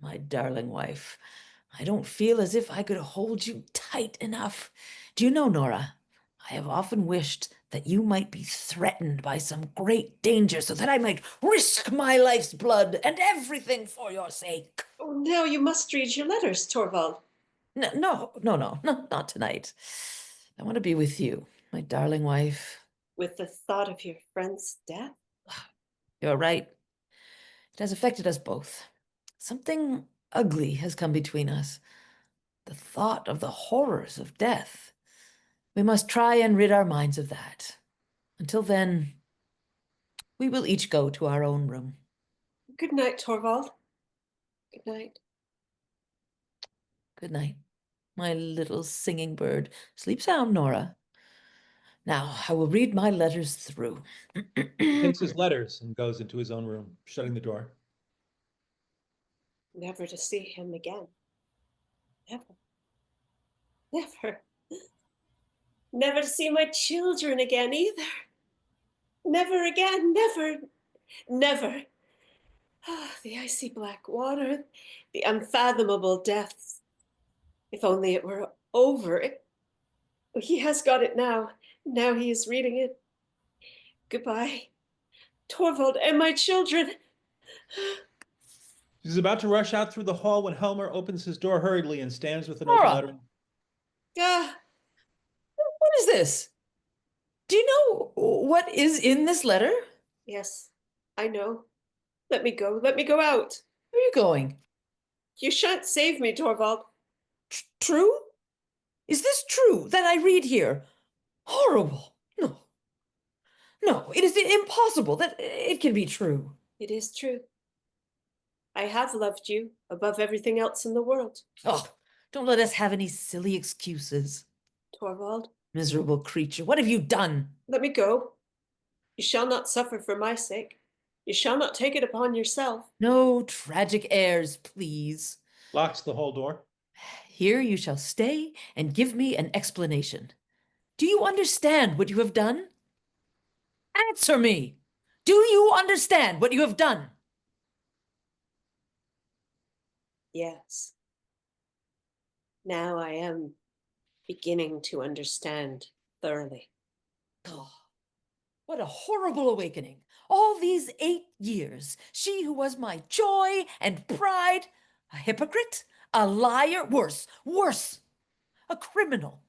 My darling wife, I don't feel as if I could hold you tight enough. Do you know, Nora, I have often wished that you might be threatened by some great danger so that I might risk my life's blood and everything for your sake. Oh, now you must read your letters, Torvald. No, not tonight. I want to be with you, my darling wife. With the thought of your friend's death? You're right. It has affected us both. Something ugly has come between us. The thought of the horrors of death. We must try and rid our minds of that. Until then, we will each go to our own room. Good night, Torvald. Good night. Good night, my little singing bird. Sleep sound, Nora. Now, I will read my letters through. He takes his letters and goes into his own room, shutting the door. Never to see him again. Never. Never. Never to see my children again either. Never again. Never. Never. Ah, the icy black water, the unfathomable depths. If only it were over. He has got it now. Now he is reading it. Goodbye, Torvald and my children. He's about to rush out through the hall when Helmer opens his door hurriedly and stands with an open Nora! letter. Ah, What is this? Do you know what is in this letter? yes, I know. Let me go. Let me go out. Where are you going? You shan't save me, Torvald. True? Is this true that I read here? Horrible. No. No, it is impossible that it can be true. It is true. I have loved you above everything else in the world. Oh, don't let us have any silly excuses. Torvald, Miserable creature, what have you done? let me go. You shall not suffer for my sake. You shall not take it upon yourself. No tragic airs, please. Locks the hall door. Here you shall stay and give me an explanation. Do you understand what you have done? Answer me. Do you understand what you have done? Yes. Now I am beginning to understand thoroughly. Oh, what a horrible awakening. All these 8 years, she who was my joy and pride, a hypocrite, a liar, worse, a criminal.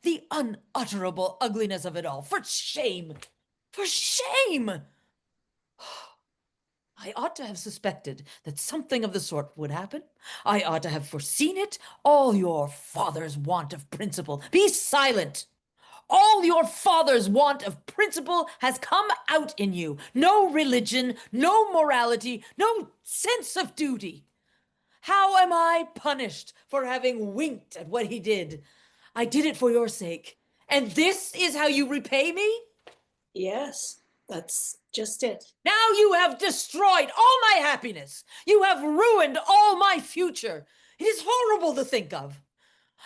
The unutterable ugliness of it all. For shame! For shame! I ought to have suspected that something of the sort would happen. I ought to have foreseen it. All your father's want of principle. Be silent! All your father's want of principle has come out in you. No religion, no morality, no sense of duty. How am I punished for having winked at what he did? I did it for your sake. And this is how you repay me? Yes, that's just it. Now you have destroyed all my happiness. You have ruined all my future. It is horrible to think of.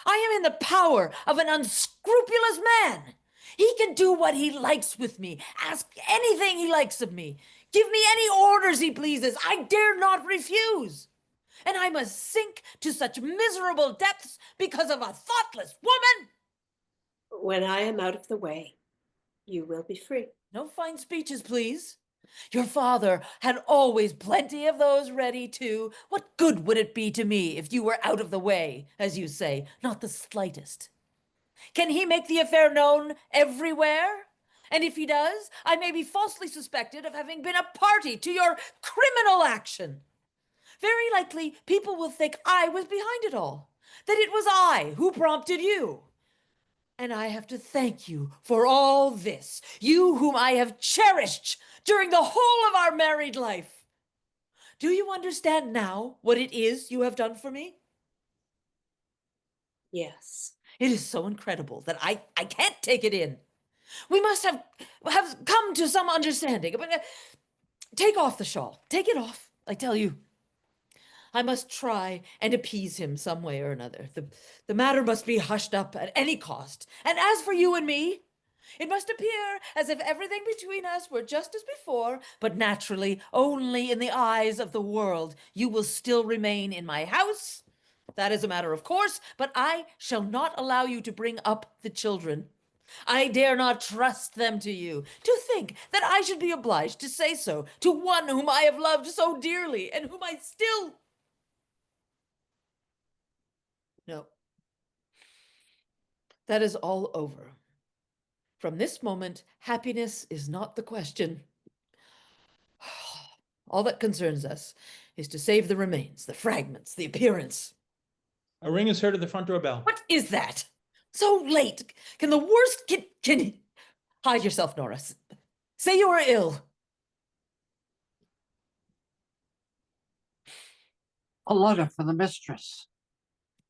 I am in the power of an unscrupulous man. He can do what he likes with me, ask anything he likes of me, give me any orders he pleases. I dare not refuse. And I must sink to such miserable depths because of a thoughtless woman. When I am out of the way, you will be free. No fine speeches, please. Your father had always plenty of those ready, too. What good would it be to me if you were out of the way, as you say? Not the slightest. Can he make the affair known everywhere? And if he does, I may be falsely suspected of having been a party to your criminal action. Very likely, people will think I was behind it all, that it was I who prompted you. And I have to thank you for all this, you whom I have cherished during the whole of our married life. Do you understand now what it is you have done for me? Yes. It is so incredible that I can't take it in. We must have come to some understanding. But take off the shawl. Take it off, I tell you. I must try and appease him some way or another. The matter must be hushed up at any cost. And as for you and me, It must appear as if everything between us were just as before, but naturally, only in the eyes of the world. You will still remain in my house. That is a matter of course, but I shall not allow you to bring up the children. I dare not trust them to you. To think that I should be obliged to say so to one whom I have loved so dearly and whom I still... No. That is all over. From this moment, happiness is not the question. All that concerns us is to save the remains, the fragments, the appearance. A ring is heard at the front door bell. What is that? So late. Can the worst... Can... Hide yourself, Nora. Say you are ill. A letter for the mistress.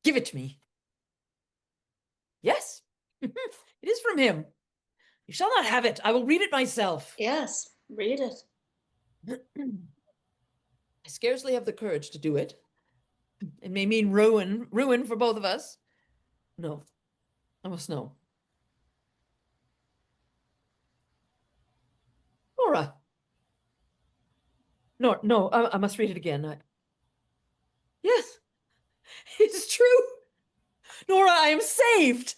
Give it to me. Yes, it is from him. You shall not have it. I will read it myself. Yes, read it. I scarcely have the courage to do it. It may mean ruin for both of us. No, I must know. Nora. No, I must read it again. Yes, it's true. Nora, I am saved.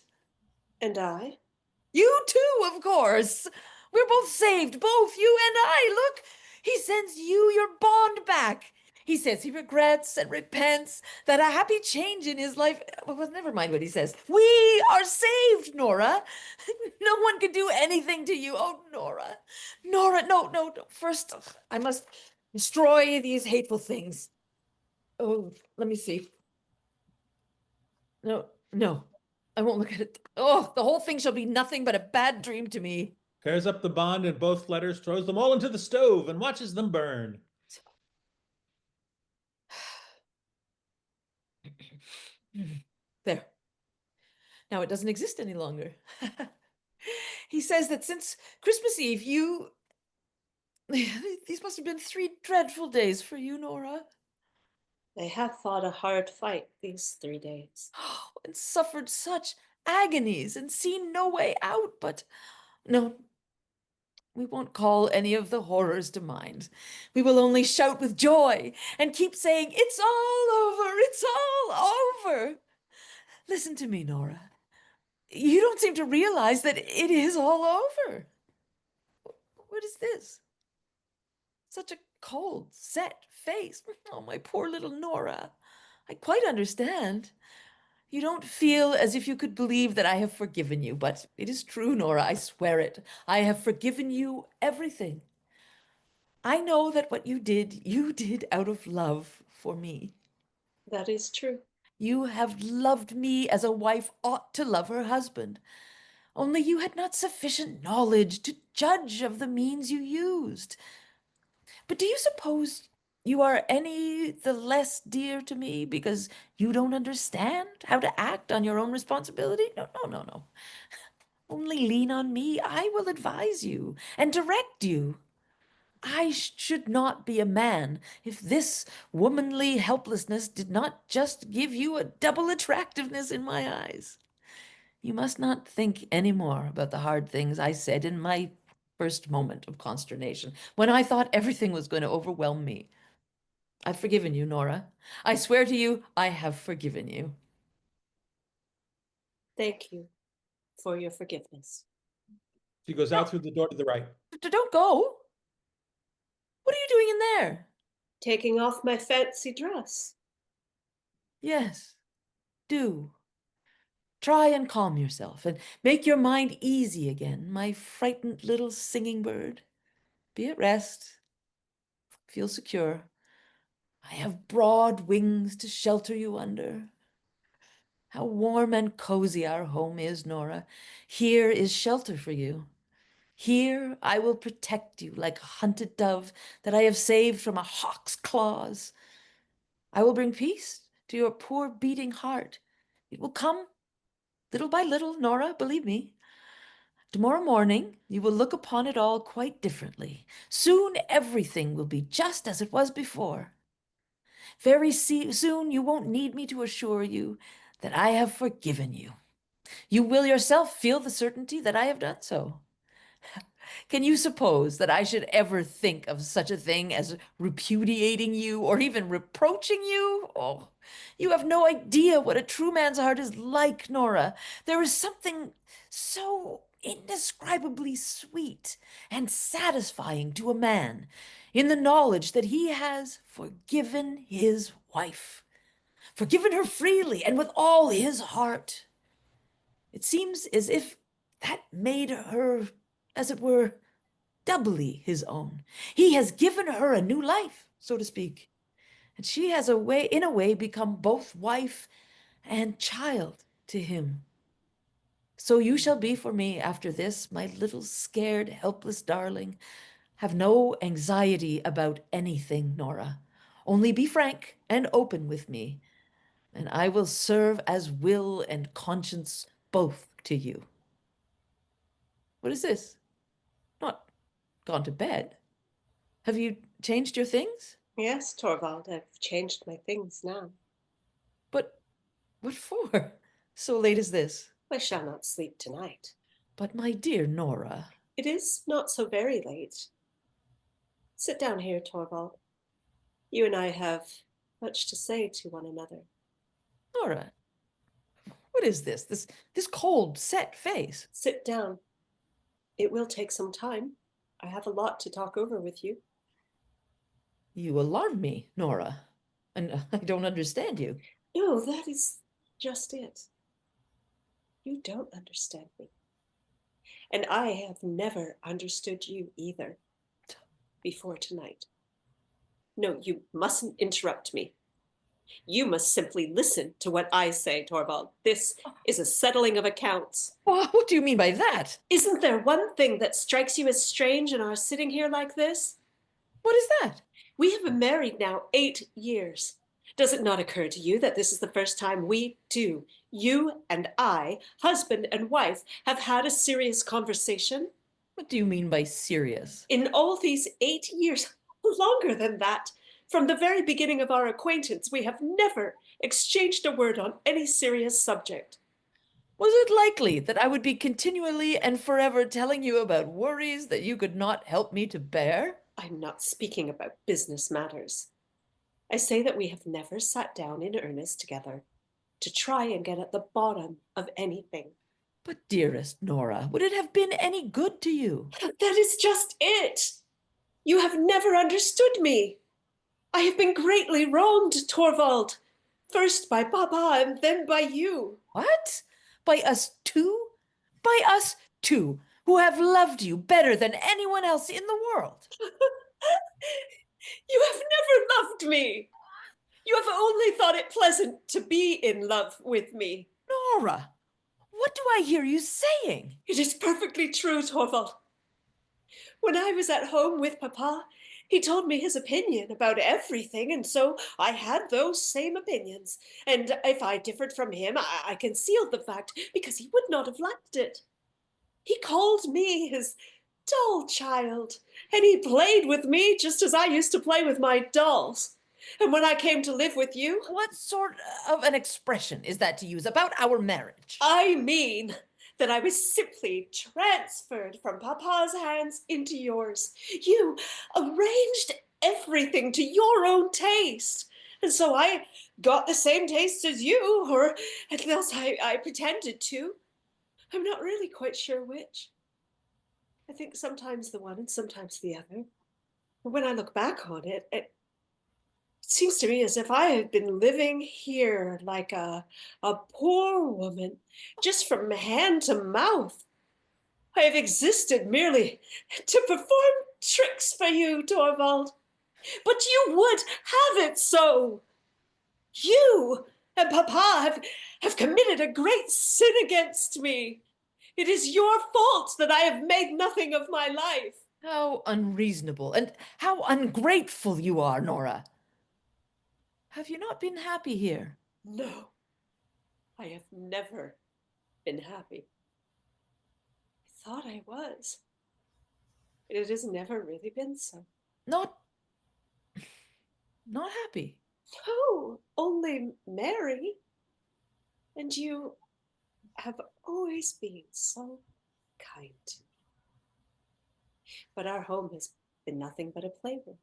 And I? You too, of course. We're both saved, both you and I. Look, he sends you your bond back. He says he regrets and repents that a happy change in his life. Well, never mind what he says. We are saved, Nora. No one can do anything to you. Oh, Nora. Nora, no. First, I must destroy these hateful things. Oh, let me see. No. I won't look at it. Oh, the whole thing shall be nothing but a bad dream to me. Tears up the bond and both letters, throws them all into the stove, and watches them burn. There. Now it doesn't exist any longer. He says that since Christmas Eve, you... These must have been 3 dreadful days for you, Nora. I have fought a hard fight these 3 days. And suffered such agonies and seen no way out, but no, we won't call any of the horrors to mind. We will only shout with joy and keep saying, it's all over, it's all over. Listen to me, Nora. You don't seem to realize that it is all over. What is this? Such a cold, set face. Oh, my poor little Nora. I quite understand. You don't feel as if you could believe that I have forgiven you, but it is true, Nora, I swear it. I have forgiven you everything. I know that what you did out of love for me. That is true. You have loved me as a wife ought to love her husband. Only you had not sufficient knowledge to judge of the means you used. But do you suppose you are any the less dear to me because you don't understand how to act on your own responsibility? No. Only lean on me. I will advise you and direct you. I should not be a man if this womanly helplessness did not just give you a double attractiveness in my eyes. You must not think any more about the hard things I said in my first moment of consternation, when I thought everything was going to overwhelm me. I've forgiven you, Nora. I swear to you, I have forgiven you. Thank you for your forgiveness. She goes out through the door to the right. Don't go. What are you doing in there? Taking off my fancy dress. Yes, do. Try and calm yourself and make your mind easy again, my frightened little singing bird. Be at rest. Feel secure. I have broad wings to shelter you under. How warm and cozy our home is, Nora. Here is shelter for you. Here I will protect you like a hunted dove that I have saved from a hawk's claws. I will bring peace to your poor beating heart. It will come little by little, Nora, believe me. Tomorrow morning, you will look upon it all quite differently. Soon everything will be just as it was before. Very soon you won't need me to assure you that I have forgiven you. You will yourself feel the certainty that I have done so. Can you suppose that I should ever think of such a thing as repudiating you or even reproaching you? Oh, you have no idea what a true man's heart is like, Nora. There is something so indescribably sweet and satisfying to a man in the knowledge that he has forgiven his wife, forgiven her freely and with all his heart. It seems as if that made her, as it were, doubly his own. He has given her a new life, so to speak, and she has in a way, become both wife and child to him. So you shall be for me after this, my little scared, helpless darling. Have no anxiety about anything, Nora. Only be frank and open with me, and I will serve as will and conscience both to you. What is this? Not gone to bed? Have you changed your things? Yes, Torvald, I've changed my things now. But what for? So late as this? I shall not sleep tonight. But my dear Nora. It is not so very late. Sit down here, Torvald. You and I have much to say to one another. Nora, what is this? This cold, set face? Sit down. It will take some time. I have a lot to talk over with you. You alarm me, Nora, and I don't understand you. No, that is just it. You don't understand me. And I have never understood you either before tonight. No, you mustn't interrupt me. You must simply listen to what I say, Torvald. This is a settling of accounts. Well, what do you mean by that? Isn't there one thing that strikes you as strange in our sitting here like this? What is that? We have been married now 8 years. Does it not occur to you that this is the first time we two, you and I, husband and wife, have had a serious conversation? What do you mean by serious? In all these 8 years, longer than that, from the very beginning of our acquaintance, we have never exchanged a word on any serious subject. Was it likely that I would be continually and forever telling you about worries that you could not help me to bear? I'm not speaking about business matters. I say that we have never sat down in earnest together to try and get at the bottom of anything. But dearest Nora, would it have been any good to you? That is just it. You have never understood me. I have been greatly wronged, Torvald. First by Papa and then by you. What? By us two? By us two, who have loved you better than anyone else in the world. You have never loved me. You have only thought it pleasant to be in love with me. Nora, what do I hear you saying? It is perfectly true, Torvald. When I was at home with Papa, he told me his opinion about everything, and so I had those same opinions. And if I differed from him, I concealed the fact because he would not have liked it. He called me his doll child, and he played with me just as I used to play with my dolls. And when I came to live with you, What sort of an expression is that to use about our marriage? I mean that I was simply transferred from Papa's hands into yours. You arranged everything to your own taste. And so I got the same taste as you, or at least I pretended to. I'm not really quite sure which. I think sometimes the one and sometimes the other. When I look back on it, it seems to me as if I had been living here like a poor woman, just from hand to mouth. I have existed merely to perform tricks for you, Torvald. But you would have it so. You and Papa have committed a great sin against me. It is your fault that I have made nothing of my life. How unreasonable and how ungrateful you are, Nora. Have you not been happy here? No, I have never been happy. I thought I was. It has never really been so. Not happy. No, only merry. And you have always been so kind to me. But our home has been nothing but a playroom.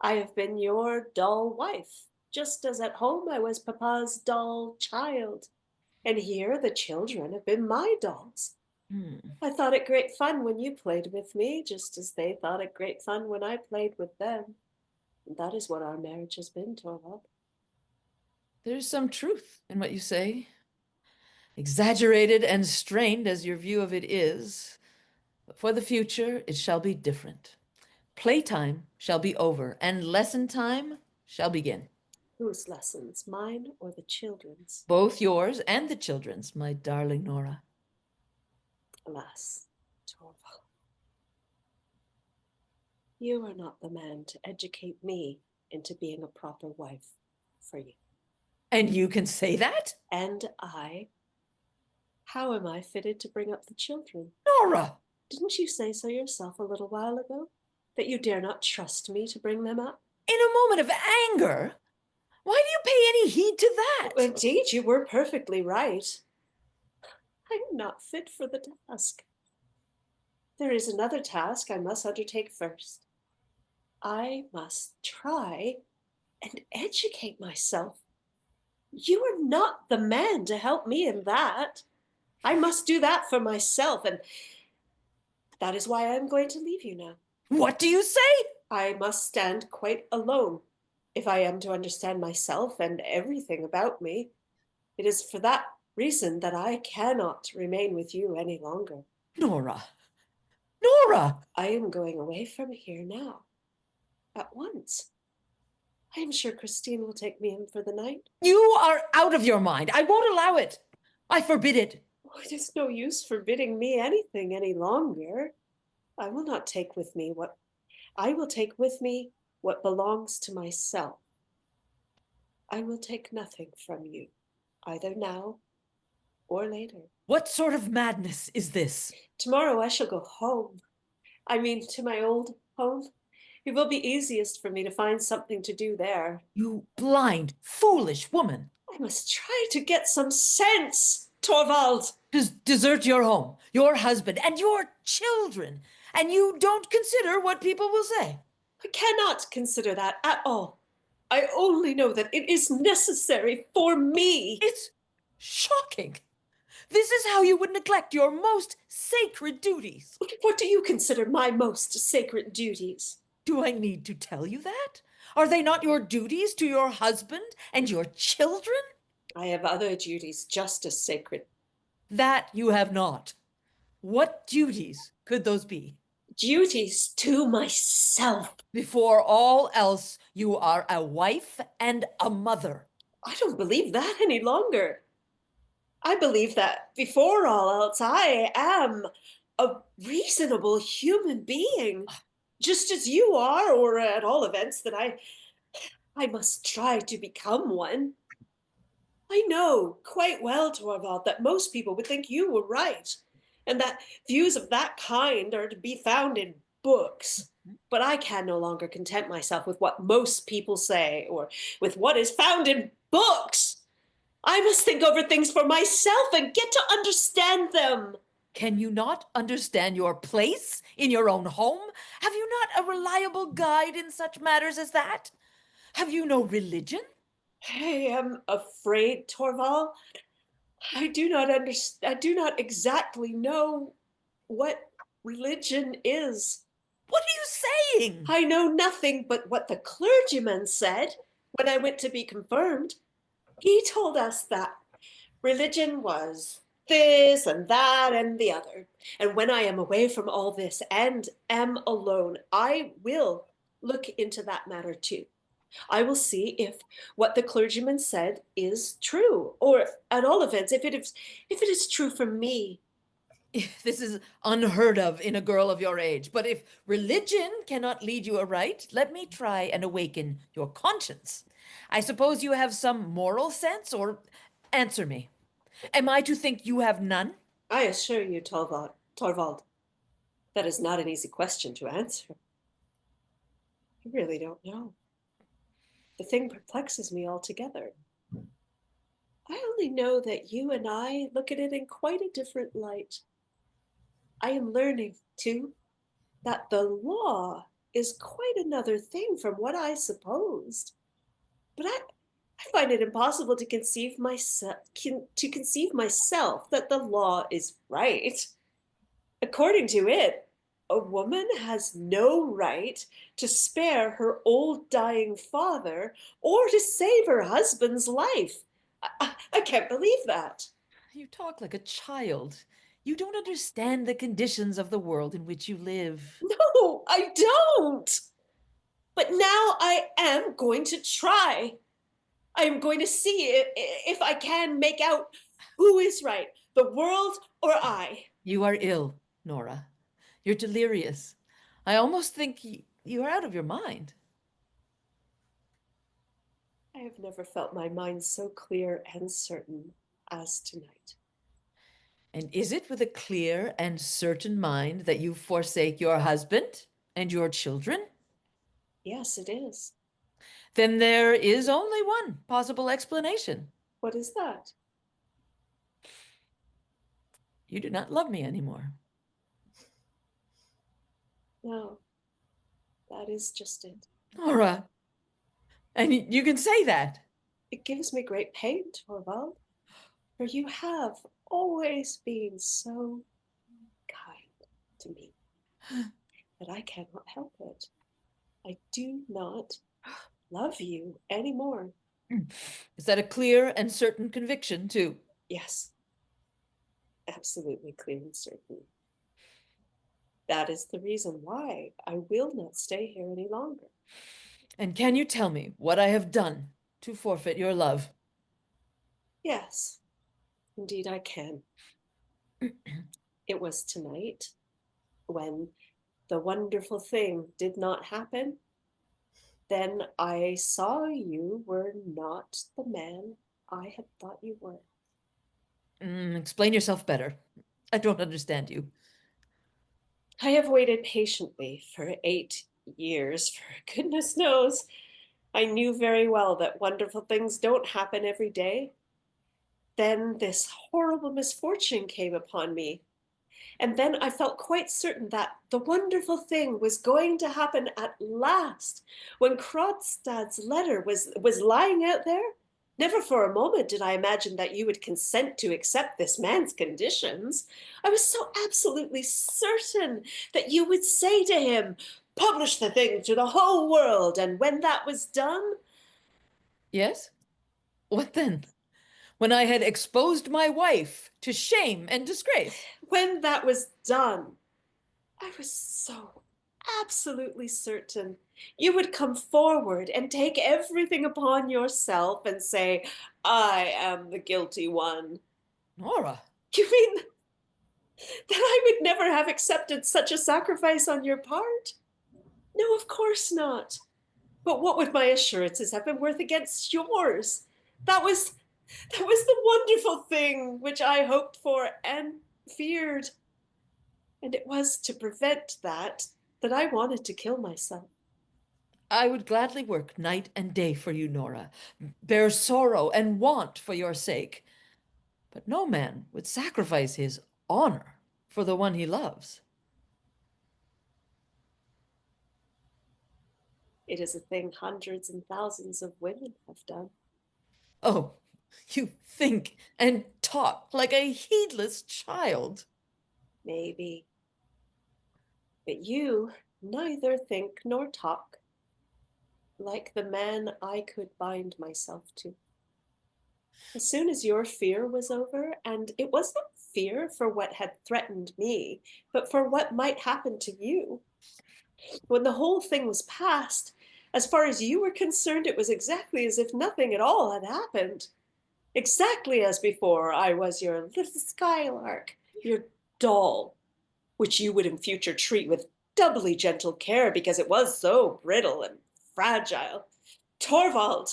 I have been your dull wife, just as at home I was Papa's dull child. And here the children have been my dolls. I thought it great fun when you played with me, just as they thought it great fun when I played with them. And that is what our marriage has been, Torvald. There's some truth in what you say. Exaggerated and strained as your view of it is, but for the future it shall be different. Playtime shall be over, and lesson time shall begin. Whose lessons, mine or the children's? Both yours and the children's, my darling Nora. Alas, Torvald, you are not the man to educate me into being a proper wife for you. And you can say that? And how am I fitted to bring up the children? Nora! Didn't you say so yourself a little while ago? That you dare not trust me to bring them up? In a moment of anger? Why do you pay any heed to that? Indeed, you were perfectly right. I am not fit for the task. There is another task I must undertake first. I must try and educate myself. You are not the man to help me in that. I must do that for myself, and that is why I am going to leave you now. What do you say? I must stand quite alone if I am to understand myself and everything about me. It is for that reason that I cannot remain with you any longer. Nora! Nora! I am going away from here now, at once. I am sure Christine will take me in for the night. You are out of your mind. I won't allow it. I forbid it. Oh, it is no use forbidding me anything any longer. I will not take with me what I will take with me what belongs to myself. I will take nothing from you, either now or later. What sort of madness is this? Tomorrow I shall go home. I mean, to my old home. It will be easiest for me to find something to do there. You blind, foolish woman. I must try to get some sense, Torvald. Desert your home, your husband, and your children, and you don't consider what people will say. I cannot consider that at all. I only know that it is necessary for me. It's shocking. This is how you would neglect your most sacred duties. What do you consider my most sacred duties? Do I need to tell you that? Are they not your duties to your husband and your children? I have other duties just as sacred. That you have not. What duties could those be? Duties to myself. Before all else, you are a wife and a mother. I don't believe that any longer. I believe that before all else, I am a reasonable human being, just as you are, or at all events that I must try to become one. I know quite well, Torvald, that most people would think you were right, and that views of that kind are to be found in books. But I can no longer content myself with what most people say, or with what is found in books. I must think over things for myself and get to understand them. Can you not understand your place in your own home? Have you not a reliable guide in such matters as that? Have you no religion? I am afraid, Torvald. I do not exactly know what religion is. What are you saying? I know nothing but what the clergyman said when I went to be confirmed. He told us that religion was this and that and the other. And when I am away from all this and am alone, I will look into that matter too. I will see if what the clergyman said is true, or at all events, if it is true for me. This is unheard of in a girl of your age. But if religion cannot lead you aright, let me try and awaken your conscience. I suppose you have some moral sense, or answer me. Am I to think you have none? I assure you, Torvald, that is not an easy question to answer. I really don't know. The thing perplexes me altogether. I only know that you and I look at it in quite a different light. I am learning, too, that the law is quite another thing from what I supposed. But I find it impossible to conceive myself that the law is right. According to it, a woman has no right to spare her old dying father or to save her husband's life. I can't believe that. You talk like a child. You don't understand the conditions of the world in which you live. No, I don't. But now I am going to try. I am going to see if I can make out who is right, the world or I. You are ill, Nora. You're delirious. I almost think you are out of your mind. I have never felt my mind so clear and certain as tonight. And is it with a clear and certain mind that you forsake your husband and your children? Yes, it is. Then there is only one possible explanation. What is that? You do not love me anymore. No, that is just it. Nora, and you can say that. It gives me great pain, Torvald, for you have always been so kind to me that I cannot help it. I do not love you anymore. Is that a clear and certain conviction, too? Yes, absolutely clear and certain. That is the reason why I will not stay here any longer. And can you tell me what I have done to forfeit your love? Yes, indeed I can. It was tonight when the wonderful thing did not happen. Then I saw you were not the man I had thought you were. Explain yourself better. I don't understand you. I have waited patiently for 8 years, for goodness knows. I knew very well that wonderful things don't happen every day. Then this horrible misfortune came upon me. And then I felt quite certain that the wonderful thing was going to happen at last. When Kronstadt's letter was lying out there, never for a moment did I imagine that you would consent to accept this man's conditions. I was so absolutely certain that you would say to him, publish the thing to the whole world. And when that was done, Yes? What then? When I had exposed my wife to shame and disgrace. when that was done, I was so absolutely certain you would come forward and take everything upon yourself and say, I am the guilty one. Nora, You mean that I would never have accepted such a sacrifice on your part? No, of course not. But what would my assurances have been worth against yours? That was the wonderful thing which I hoped for and feared. And it was to prevent that I wanted to kill myself. I would gladly work night and day for you, Nora, bear sorrow and want for your sake. But no man would sacrifice his honor for the one he loves. It is a thing hundreds and thousands of women have done. Oh, you think and talk like a heedless child. Maybe. But you neither think nor talk like the man I could bind myself to. As soon as your fear was over, and it was not fear for what had threatened me, but for what might happen to you, when the whole thing was past, as far as you were concerned, it was exactly as if nothing at all had happened. Exactly as before, I was your little skylark, your doll, which you would in future treat with doubly gentle care because it was so brittle and fragile. Torvald!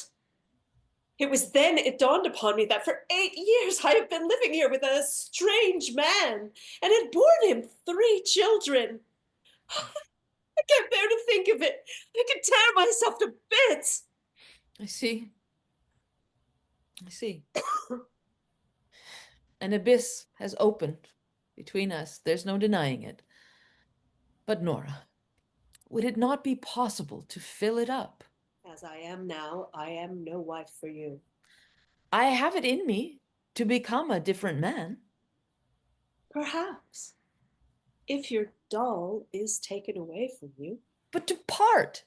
It was then it dawned upon me that for 8 years I have been living here with a strange man and had borne him 3 children. I can't bear to think of it. I could tear myself to bits. I see. I see. An abyss has opened between us. There's no denying it. But Nora, would it not be possible to fill it up? As I am now, I am no wife for you. I have it in me to become a different man. Perhaps. If your doll is taken away from you. But to part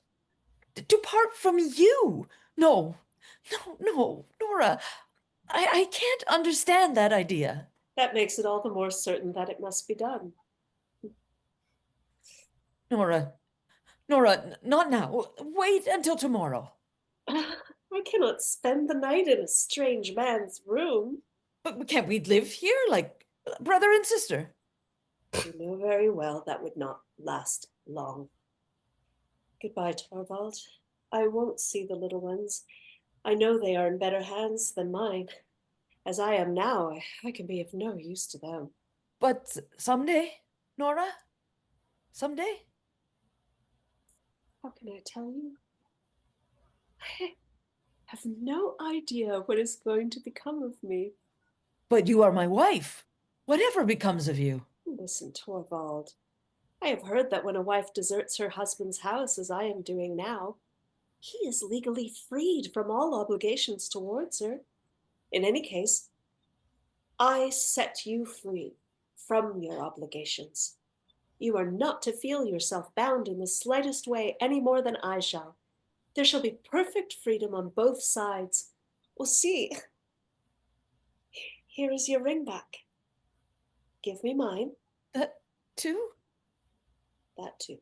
from you. No, Nora, I can't understand that idea. That makes it all the more certain that it must be done. Nora, not now. Wait until tomorrow. I cannot spend the night in a strange man's room. But can't we live here like brother and sister? You know very well that would not last long. Goodbye, Torvald. I won't see the little ones. I know they are in better hands than mine. As I am now, I can be of no use to them. But someday, Nora? Someday? How can I tell you? I have no idea what is going to become of me. But you are my wife. Whatever becomes of you. Listen, Torvald. I have heard that when a wife deserts her husband's house, as I am doing now, he is legally freed from all obligations towards her. In any case, I set you free from your obligations. You are not to feel yourself bound in the slightest way any more than I shall. There shall be perfect freedom on both sides. Well, see, here is your ring back. Give me mine. That too? That too.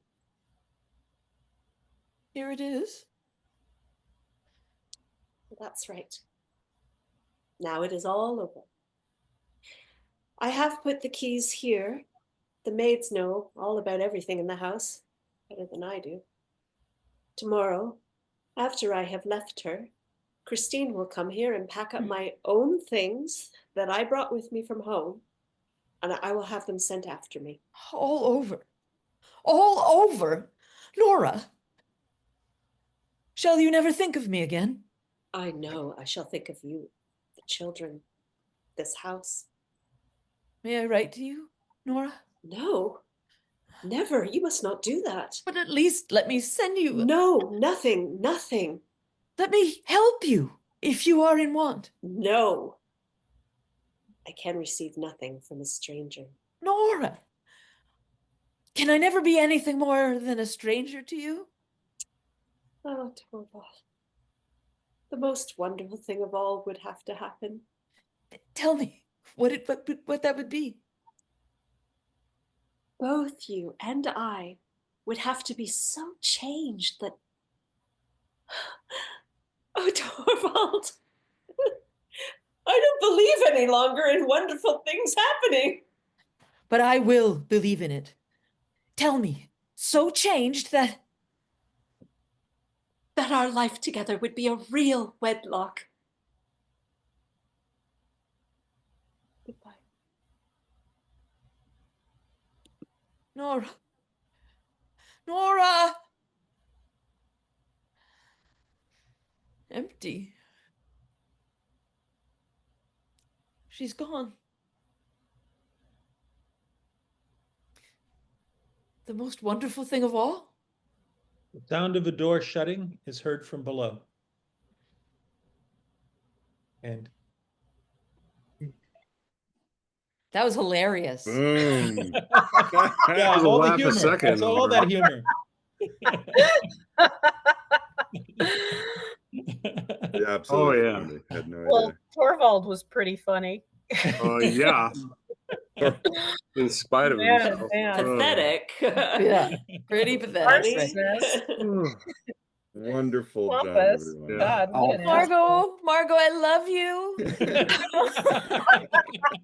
Here it is. That's right. Now it is all over. I have put the keys here. The maids know all about everything in the house, better than I do. Tomorrow, after I have left her, Christine will come here and pack up my own things that I brought with me from home, and I will have them sent after me. All over. All over. Nora, shall you never think of me again? I know I shall think of you, the children, this house. May I write to you, Nora? No, never. You must not do that. But at least let me send you. No, nothing, nothing. Let me help you if you are in want. No. I can receive nothing from a stranger. Nora, can I never be anything more than a stranger to you? Oh, Torvald. The most wonderful thing of all would have to happen. Tell me what that would be. Both you and I would have to be so changed that... Oh, Torvald! I don't believe any longer in wonderful things happening. But I will believe in it. Tell me, so changed that our life together would be a real wedlock. Goodbye. Nora. Nora! Empty. She's gone. The most wonderful thing of all? The sound of a door shutting is heard from below. And That was hilarious. Boom. yeah, We'll all the laugh a humor. second That's all over that it. humor. Yeah, absolutely. yeah. funny. Had no Well, idea. Torvald was pretty funny. Yeah. In spite of Man, himself. man. Pathetic. Yeah, pretty pathetic. Narcissist. Wonderful job, Pompous. everyone. God, Oh, what an asshole. Margo, I love you.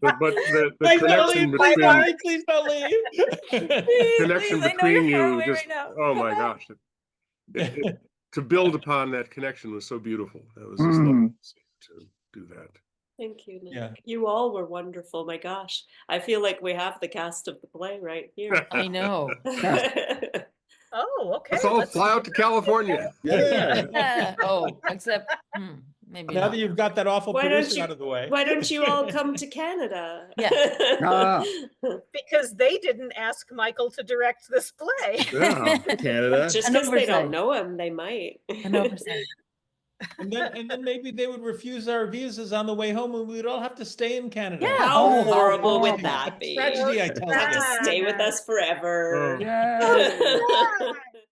But the Please don't connection leave, please between don't leave, please don't leave. connection Please, I know between you're far you away just right now. oh my gosh. To build upon that connection was so beautiful. That was just lovely to do that. Thank you, Nick. Yeah. You all were wonderful. My gosh. I feel like we have the cast of the play right here. I know. Oh, okay. Let's all fly out to California. Yeah. Oh, except maybe Now not. that you've got that awful Why don't producer you- out of the way. Why don't you all come to Canada? Ah. Because they didn't ask Michael to direct this play. Yeah, Canada. Just An because they don't oversight. know him, they might. An oversight. And then maybe they would refuse our visas on the way home, and we'd all have to stay in Canada. Yeah. How Oh, how horrible would horrible. that be? Tragedy, I tell Have to you. stay with us forever. Oh. Yeah. Yeah.